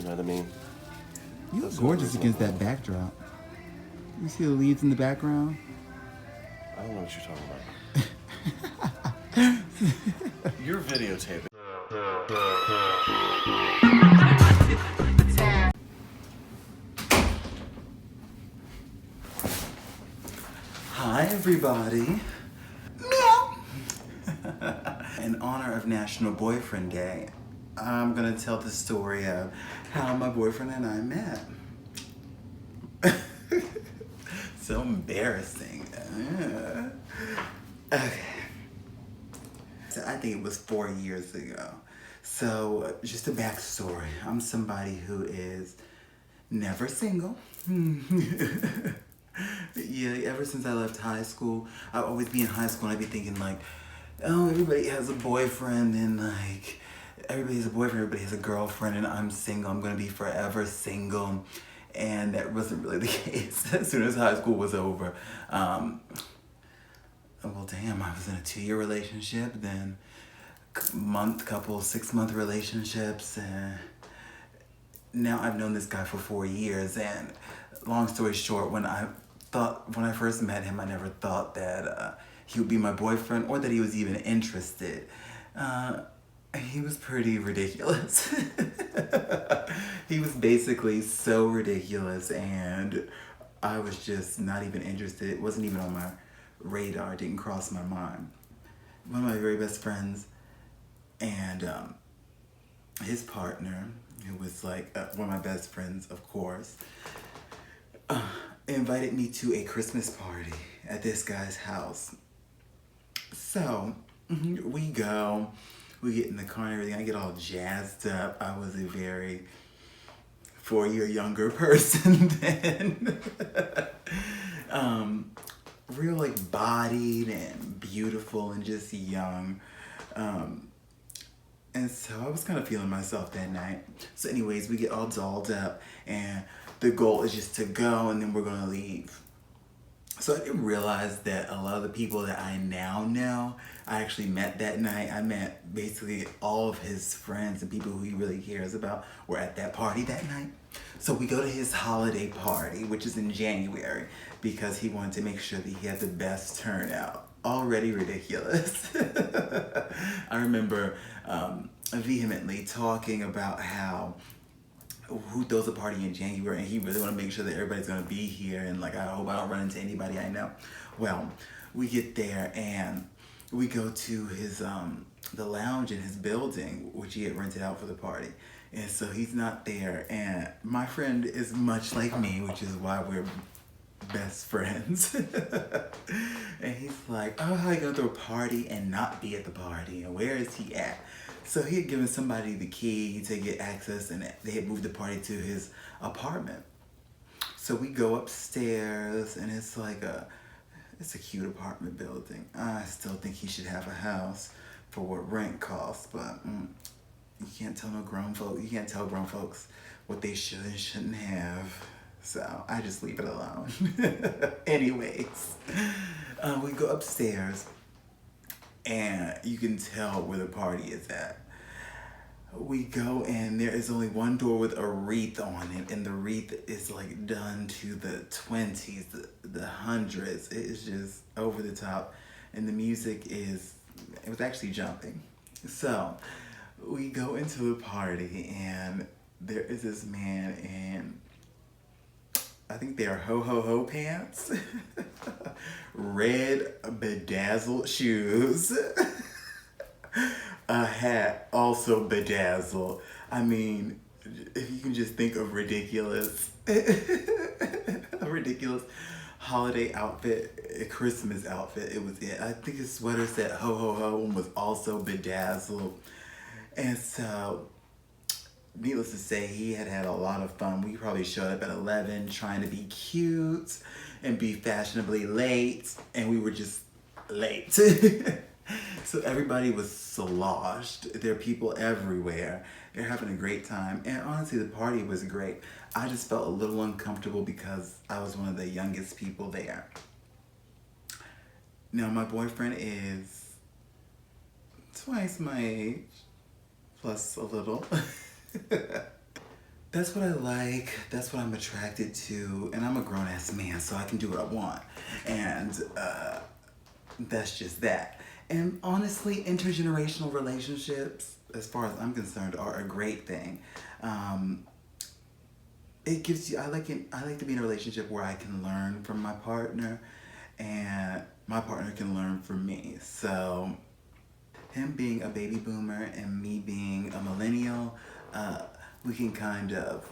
You know what I mean? You look gorgeous against that backdrop. You see the leaves in the background? I don't know what you're talking about. You're videotaping. Hi, everybody. Meow. In honor of National Boyfriend Day, I'm gonna tell the story of how my boyfriend and I met. So embarrassing. Okay. So I think it was 4 years ago. So just a backstory. I'm somebody who is never single. Yeah, ever since I left high school, I'd always be in high school and I'd be thinking like, oh, everybody has a boyfriend and like, everybody has a boyfriend, everybody has a girlfriend, and I'm single, I'm gonna be forever single. And that wasn't really the case. As soon as high school was over, well damn, I was in a 2-year relationship, then couple 6-month relationships, and now I've known this guy for 4 years. And long story short, when I first met him, I never thought that he would be my boyfriend or that he was even interested. He was pretty ridiculous. He was basically so ridiculous, and I was just not even interested. It wasn't even on my radar. It didn't cross my mind. One of my very best friends and his partner, who was like one of my best friends, of course, invited me to a Christmas party at this guy's house. So we go, we get in the car and everything. I get all jazzed up. I was a very 4-year younger person then. Real like bodied and beautiful and just young. And so I was kind of feeling myself that night. So anyways, we get all dolled up and the goal is just to go and then we're gonna leave. So I didn't realize that a lot of the people that I now know, I actually met that night. I met basically all of his friends and people who he really cares about were at that party that night. So we go to his holiday party, which is in January, because he wanted to make sure that he had the best turnout. Already ridiculous. I remember vehemently talking about how who throws a party in January and he really want to make sure that everybody's going to be here, and like I hope I don't run into anybody I know. Well, we get there and we go to his the lounge in his building, which he had rented out for the party. And so he's not there, and my friend is much like me, which is why we're best friends. And he's like, oh, how are you gonna throw a party and not be at the party, and where is he at? So he had given somebody the key to get access, and they had moved the party to his apartment. So we go upstairs, and it's a cute apartment building. I still think he should have a house for what rent costs, but you can't tell grown folks what they should and shouldn't have. So I just leave it alone. Anyways, we go upstairs and you can tell where the party is at. We go and there is only one door with a wreath on it, and the wreath is like done to the 20s, the hundreds. It is just over the top, and the music it was actually jumping. So we go into the party and there is this man in, I think they are ho-ho-ho pants, red bedazzled shoes, a hat also bedazzled. I mean, if you can just think of ridiculous, a ridiculous holiday outfit, a Christmas outfit, it was it. I think his sweater said ho-ho-ho and was also bedazzled. And so, needless to say, he had a lot of fun. We probably showed up at 11 trying to be cute and be fashionably late, and we were just late. So everybody was sloshed. There are people everywhere. They're having a great time. And honestly, the party was great. I just felt a little uncomfortable because I was one of the youngest people there. Now, my boyfriend is twice my age, plus a little. That's what I like. That's what I'm attracted to. And I'm a grown ass man, so I can do what I want. And that's just that. And honestly, intergenerational relationships, as far as I'm concerned, are a great thing. Um, it gives you. I like to be in a relationship where I can learn from my partner, and my partner can learn from me. So him being a baby boomer and me being a millennial, uh, we can kind of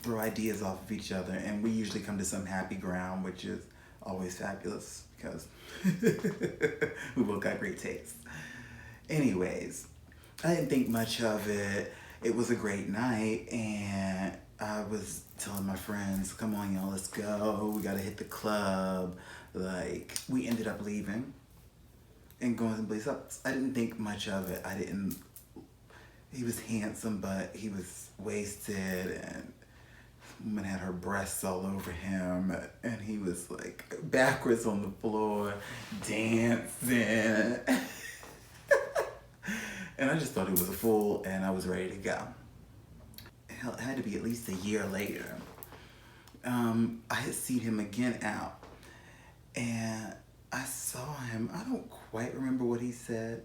throw ideas off of each other, and we usually come to some happy ground, which is always fabulous because we both got great taste. Anyways, I didn't think much of it. It was a great night, and I was telling my friends, "Come on, y'all, let's go. We gotta hit the club." Like, we ended up leaving and going someplace else. I didn't think much of it. I didn't. He was handsome, but he was wasted, and woman had her breasts all over him, and he was like backwards on the floor, dancing. And I just thought he was a fool, and I was ready to go. Hell, it had to be at least a year later. I had seen him again out, and I saw him. I don't quite remember what he said.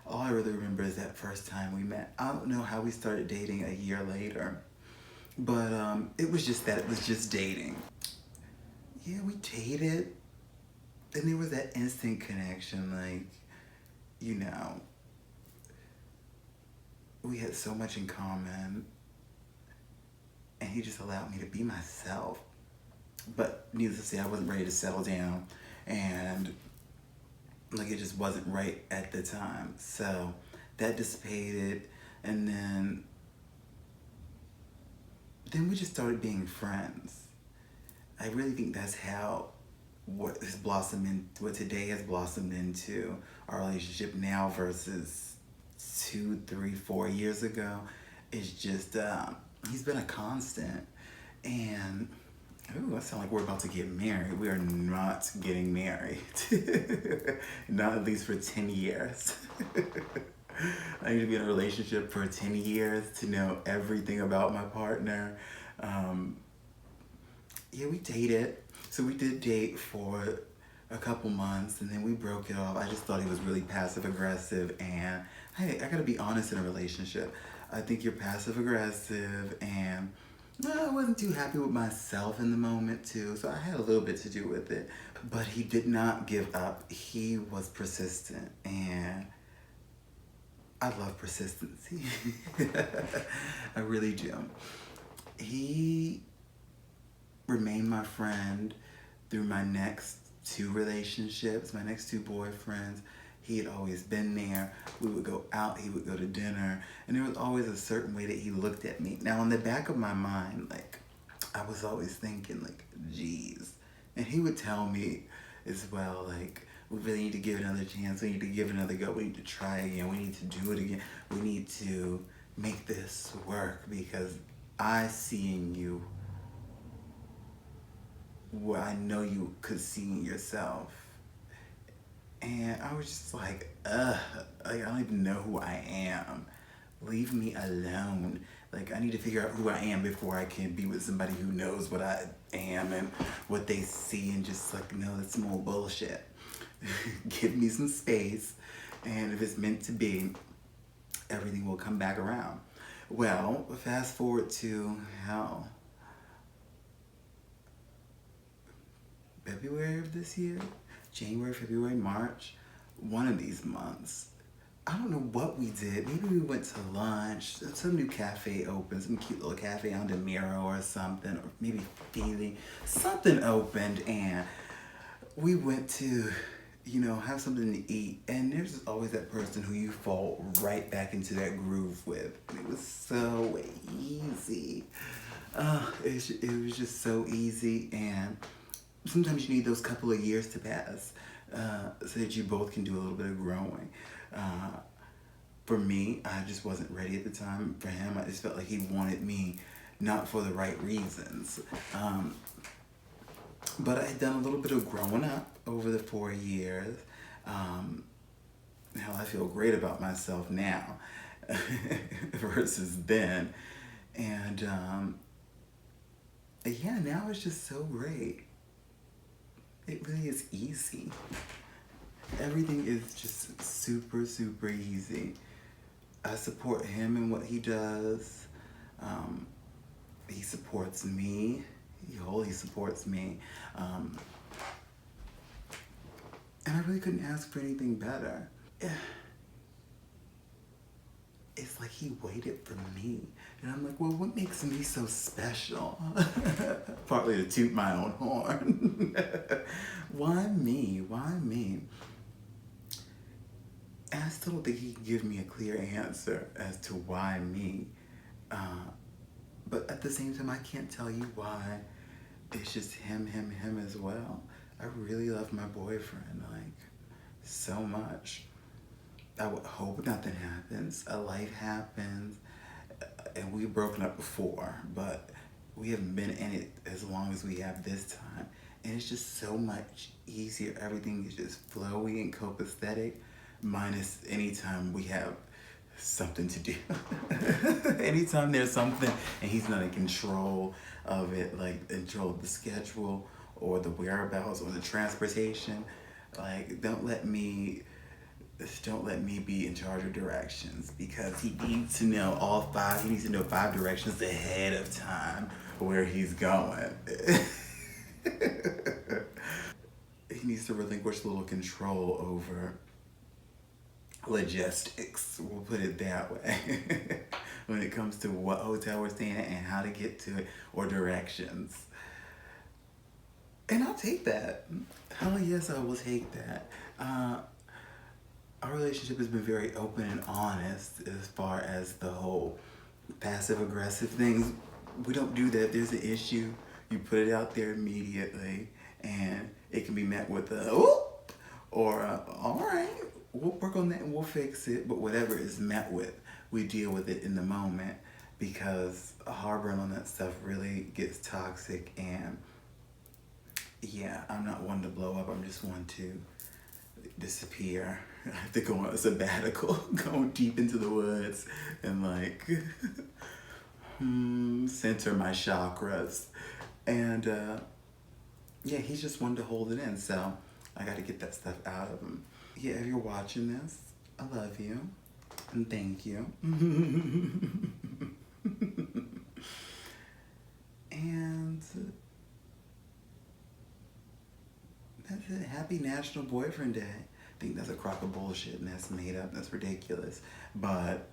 All I really remember is that first time we met. I don't know how we started dating a year later, but it was just that. It was just dating. Yeah, we dated, and there was that instant connection. Like, you know, we had so much in common, and he just allowed me to be myself. But needless to say, I wasn't ready to settle down, and like it just wasn't right at the time. So that dissipated, and then we just started being friends. I really think that's how what today has blossomed into our relationship now versus 2, 3, 4 years ago. Is just he's been a constant, and ooh, I sound like we're about to get married. We are not getting married. Not at least for 10 years. I need to be in a relationship for 10 years to know everything about my partner. Yeah, we dated. So we did date for a couple months, and then we broke it off. I just thought he was really passive aggressive, and hey, I gotta be honest in a relationship. I think you're passive aggressive, and I wasn't too happy with myself in the moment too, so I had a little bit to do with it. But he did not give up. He was persistent, and I love persistency. I really do. He remained my friend through my next two relationships, my next two boyfriends. He had always been there. We would go out, he would go to dinner, and there was always a certain way that he looked at me. Now, in the back of my mind, like, I was always thinking, like, geez. And he would tell me as well, like, we really need to give it another chance. We need to give it another go. We need to try again. We need to do it again. We need to make this work because I see in you what I know you could see in yourself. And I was just like, I don't even know who I am. Leave me alone. Like, I need to figure out who I am before I can be with somebody who knows what I am and what they see, and just like, no, that's more bullshit. Give me some space, and if it's meant to be, everything will come back around. Well, fast forward to hell, February of this year, January, February, March, one of these months. I don't know what we did. Maybe we went to lunch. Some new cafe opened, some cute little cafe on the Miro or something, or maybe Feeling. Something opened, and we went to, have something to eat. And there's always that person who you fall right back into that groove with. And it was so easy. It was just so easy, and sometimes you need those couple of years to pass so that you both can do a little bit of growing. For me, I just wasn't ready at the time. For him, I just felt like he wanted me not for the right reasons. But I had done a little bit of growing up over the 4 years. Hell, I feel great about myself now versus then. And And yeah, now it's just so great. It really is easy. Everything is just super, super easy. I support him in what he does. He supports me. He wholly supports me. And I really couldn't ask for anything better. It's like he waited for me. And I'm like, well, what makes me so special? Partly to toot my own horn. Why me? Why me? And I still don't think he can give me a clear answer as to why me. But at the same time, I can't tell you why. It's just him as well. I really love my boyfriend, like, so much. I would hope nothing happens. A life happens, and we've broken up before, but we haven't been in it as long as we have this time. And it's just so much easier. Everything is just flowy and copacetic, minus anytime we have something to do. Anytime there's something and he's not in control of it, like control of the schedule or the whereabouts or the transportation, like don't let me be in charge of directions, because he needs to know all five. He needs to know 5 directions ahead of time where he's going. He needs to relinquish a little control over logistics, we'll put it that way, when it comes to what hotel we're staying at and how to get to it, or directions. And I'll take that. Hell yes, I will take that. Our relationship has been very open and honest as far as the whole passive aggressive things. We don't do that. If there's an issue, you put it out there immediately, and it can be met with a "ooh," or a, all right, we'll work on that and we'll fix it. But whatever is met with, we deal with it in the moment, because harboring on that stuff really gets toxic. And yeah, I'm not one to blow up. I'm just one to disappear. I have to go on a sabbatical, go deep into the woods and like center my chakras. And yeah, he's just one to hold it in. So I got to get that stuff out of him. Yeah, if you're watching this, I love you and thank you. And that's it. Happy National Boyfriend Day. I think that's a crock of bullshit and that's made up. That's ridiculous. But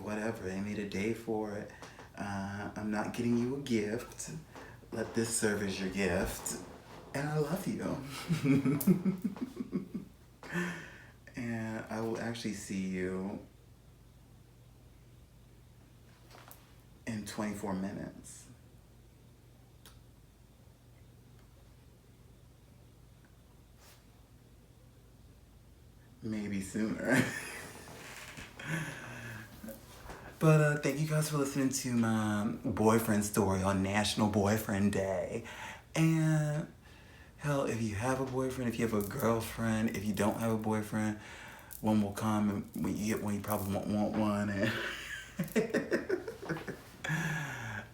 whatever. They made a day for it. I'm not getting you a gift. Let this serve as your gift. And I love you. And I will actually see you in 24 minutes. Maybe sooner. But thank you guys for listening to my boyfriend story on National Boyfriend Day. And hell, if you have a boyfriend, if you have a girlfriend, if you don't have a boyfriend, one will come, and when you get one, you probably won't want one. And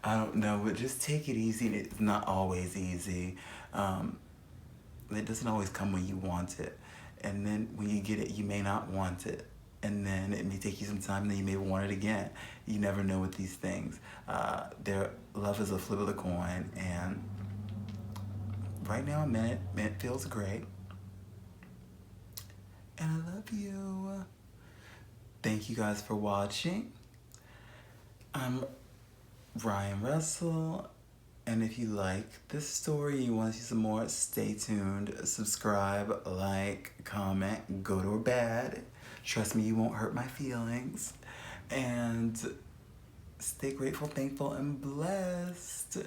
I don't know, but just take it easy. And it's not always easy. It doesn't always come when you want it. And then when you get it, you may not want it. And then it may take you some time, and then you may want it again. You never know with these things. Their love is a flip of the coin, and right now I'm in it. It feels great. And I love you. Thank you guys for watching. I'm Ryan Russell. And if you like this story and you want to see some more, stay tuned. Subscribe, like, comment, good or bad. Trust me, you won't hurt my feelings. And stay grateful, thankful, and blessed.